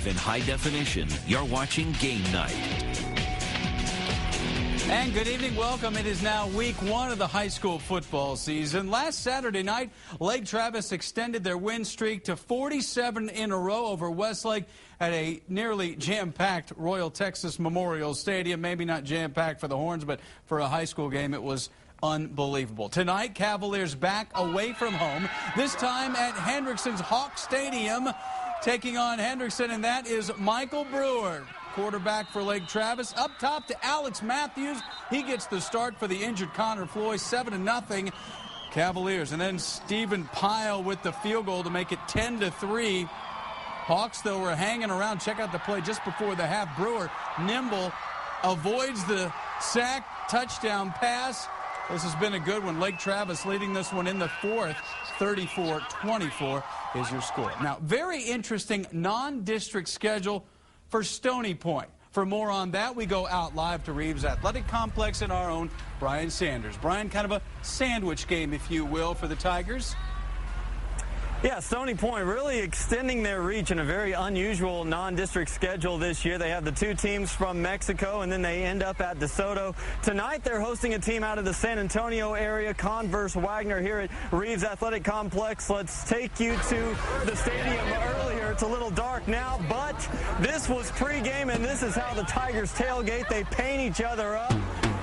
live in high definition. You're watching Game Night. And good evening, welcome. It is now week one of the high school football season. Last Saturday night, Lake Travis extended their win streak to 47 in a row over Westlake at a nearly jam-packed Royal Texas Memorial Stadium. Maybe not jam-packed for the Horns, but for a high school game, it was unbelievable. Tonight, Cavaliers back away from home, this time at Hendrickson's Hawk Stadium, taking on Hendrickson, and that is Michael Brewer, quarterback for Lake Travis. Up top to Alex Matthews. He gets the start for the injured Connor Floyd, 7-0 Cavaliers. And then Stephen Pyle with the field goal to make it 10-3. Hawks, though, were hanging around. Check out the play just before the half. Brewer, nimble, avoids the sack, touchdown pass. This has been a good one. Lake Travis leading this one in the fourth. 34-24 is your score. Now, very interesting non-district schedule for Stony Point. For more on that, we go out live to Reeves Athletic Complex and our own Brian Sanders. Brian, kind of a sandwich game, if you will, for the Tigers. Yeah, Stony Point really extending their reach in a very unusual non-district schedule this year. They have the two teams from Mexico, and then they end up at DeSoto. Tonight, they're hosting a team out of the San Antonio area, Converse Wagner, here at Reeves Athletic Complex. Let's take you to the stadium earlier. It's a little dark now, but this was pregame, and this is how the Tigers tailgate. They paint each other up.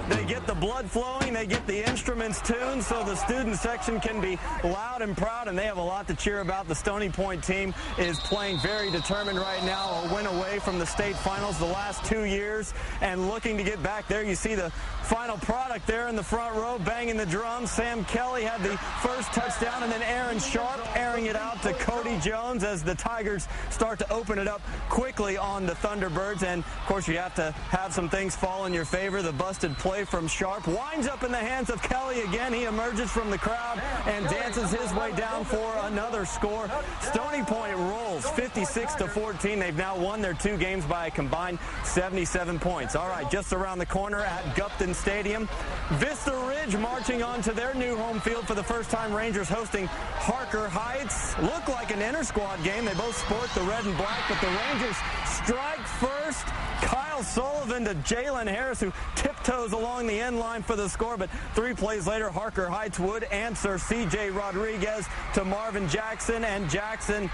They get the blood flowing, they get the instruments tuned so the student section can be loud and proud, and they have a lot to cheer about. The Stony Point team is playing very determined right now, a win away from the state finals the last 2 years, and looking to get back there. You see the final product there in the front row, banging the drums. Sam Kelly had the first touchdown, and then Aaron Sharp airing it out to Cody Jones as the Tigers start to open it up quickly on the Thunderbirds. And, of course, you have to have some things fall in your favor. The busted play from Sharp winds up in the hands of Kelly again. He emerges from the crowd and dances his way down for another score. Stony Point rolls 56-14. They've now won their two games by a combined 77 points. All right, just around the corner at Gupton Stadium, Vista Ridge marching on to their new home field for the first time. Rangers hosting Harker Heights. Look like an inter-squad game. They both sport the red and black, but the Rangers strike first. Kyle Sullivan to Jalen Harris, who tiptoes along the end line for the score, but 3 plays later, Harker Heights would answer. C.J. Rodriguez to Marvin Jackson, and Jackson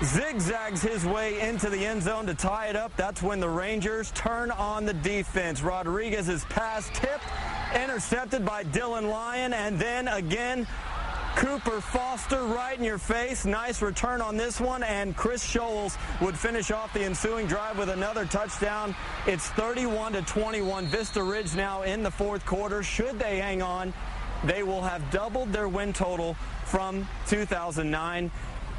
zigzags his way into the end zone to tie it up. That's when the Rangers turn on the defense. Rodriguez's pass tipped, intercepted by Dylan Lyon, and then again, Cooper Foster right in your face. Nice return on this one, and Chris Scholes would finish off the ensuing drive with another touchdown. It's 31-21. Vista Ridge now in the fourth quarter. Should they hang on, they will have doubled their win total from 2009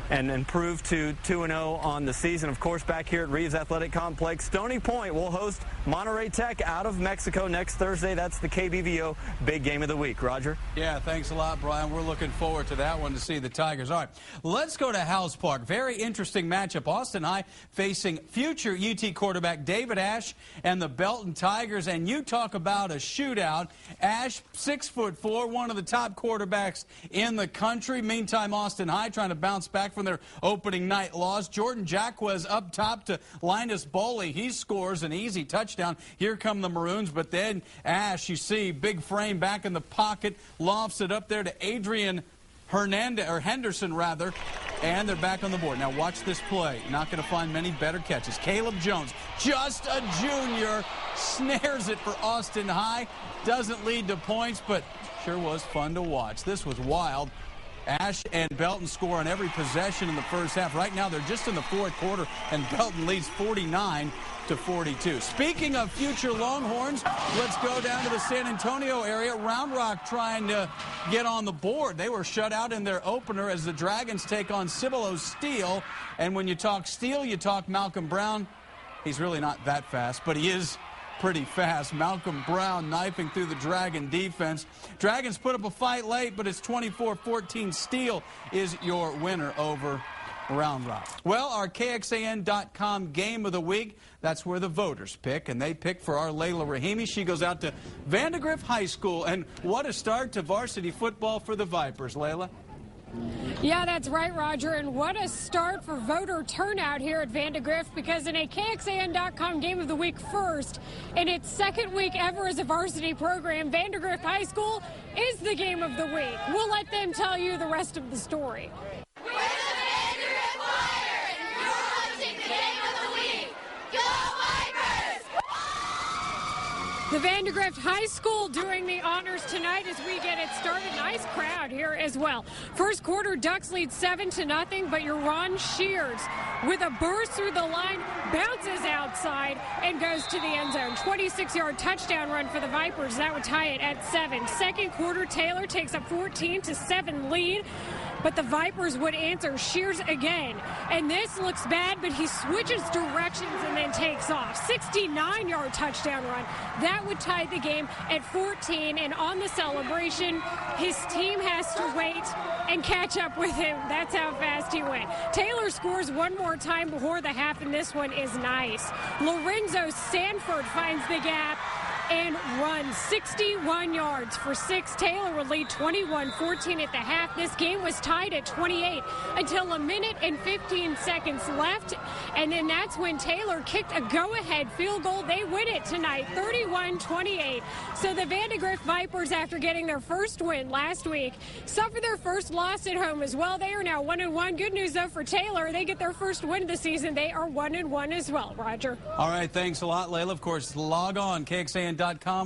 and improve to 2-0 on the season. Of course, back here at Reeves Athletic Complex, Stony Point will host Monterey Tech out of Mexico next Thursday. That's the KBVO big game of the week. Roger? Yeah, thanks a lot, Brian. We're looking forward to that one to see the Tigers. All right, let's go to House Park. Very interesting matchup. Austin High facing future UT quarterback David Ash and the Belton Tigers. And you talk about a shootout. Ash, 6'4", one of the top quarterbacks in the country. Meantime, Austin High trying to bounce back from their opening night loss. Jordan Jacquez up top to Linus Boley. He scores an easy touchdown. Here come the Maroons, but then Ash, you see, big frame back in the pocket, lofts it up there to Adrian Henderson, and they're back on the board. Now watch this play. Not going to find many better catches. Caleb Jones, just a junior, snares it for Austin High. Doesn't lead to points, but sure was fun to watch. This was wild. Ash and Belton score on every possession in the first half. Right now, they're just in the fourth quarter, and Belton leads 49-42. Speaking of future Longhorns, let's go down to the San Antonio area. Round Rock trying to get on the board. They were shut out in their opener as the Dragons take on Cibolo Steele. And when you talk Steele, you talk Malcolm Brown. He's really not that fast, but he is pretty fast. Malcolm Brown knifing through the Dragon defense. Dragons put up a fight late, but it's 24-14. Steele is your winner over Round Rock. Well, our KXAN.com game of the week, that's where the voters pick, and they pick for our Layla Rahimi. She goes out to Vandegrift High School, and what a start to varsity football for the Vipers, Layla. Yeah, that's right, Roger. And what a start for voter turnout here at Vandegrift, because in a KXAN.com Game of the Week first, in its second week ever as a varsity program, Vandegrift High School is the Game of the Week. We'll let them tell you the rest of the story. We're the Vandegrift Flyers, and you're watching the Game of the Week. Go Vipers! The Vandegrift High School doing the honors tonight as we get it started. Nice crowd here as well. First quarter, Ducks lead 7-0, but your Ron Shears, with a burst through the line, bounces outside and goes to the end zone. 26-yard touchdown run for the Vipers. That would tie it at 7. Second quarter, Taylor takes a 14-7 lead, but the Vipers would answer. Shears again, and this looks bad, but he switches directions and then takes off. 69-yard touchdown run. That would tie the game at 14, and on the celebration, his team has to wait and catch up with him. That's how fast he went. Taylor scores one more time before the half, and this one is nice. Lorenzo Sanford finds the gap and runs 61 yards for 6. Taylor would lead 21-14 at the half. This game was tied at 28 until a minute and 15 seconds left, and then that's when Taylor kicked a go-ahead field goal. They win it tonight, 31-28. So the Vandegrift Vipers, after getting their first win last week, suffer their first loss at home as well. They are now 1-1. Good news, though, for Taylor. They get their first win of the season. They are 1-1 as well, Roger. All right, thanks a lot, Layla. Of course, log on, KXAN.com.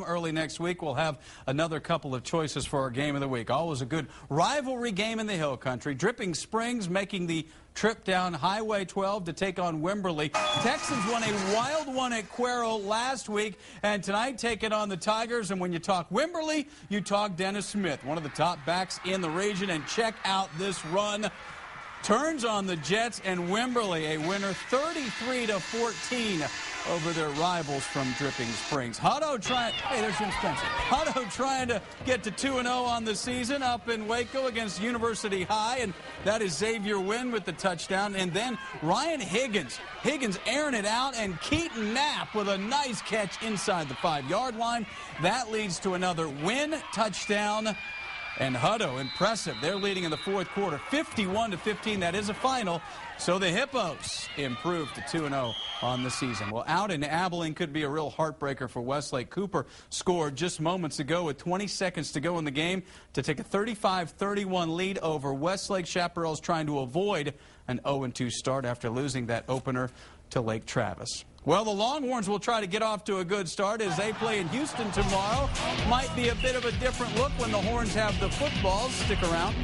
Early next week, we'll have another couple of choices for our Game of the Week. Always a good rivalry game in the Hill Country. Dripping Springs making the trip down Highway 12 to take on Wimberley. Texans won a wild one at Cuero last week, and tonight taking on the Tigers. And when you talk Wimberley, you talk Dennis Smith, one of the top backs in the region. And check out this run. Turns on the Jets, and Wimberley a winner 33-14 over their rivals from Dripping Springs. Hutto trying, hey, there's Jim Spencer. Hutto trying to get to 2-0 on the season up in Waco against University High, and that is Xavier Wynn with the touchdown. And then Ryan Higgins airing it out, and Keaton Knapp with a nice catch inside the 5-yard line. That leads to another Wynn touchdown. And Hutto, impressive. They're leading in the fourth quarter, 51-15. That is a final. So the Hippos improved to 2-0 on the season. Well, out in Abilene could be a real heartbreaker for Westlake. Cooper scored just moments ago with 20 seconds to go in the game to take a 35-31 lead over Westlake. Chaparral's trying to avoid an 0-2 start after losing that opener to Lake Travis. Well, the Longhorns will try to get off to a good start as they play in Houston tomorrow. Might be a bit of a different look when the Horns have the footballs. Stick around.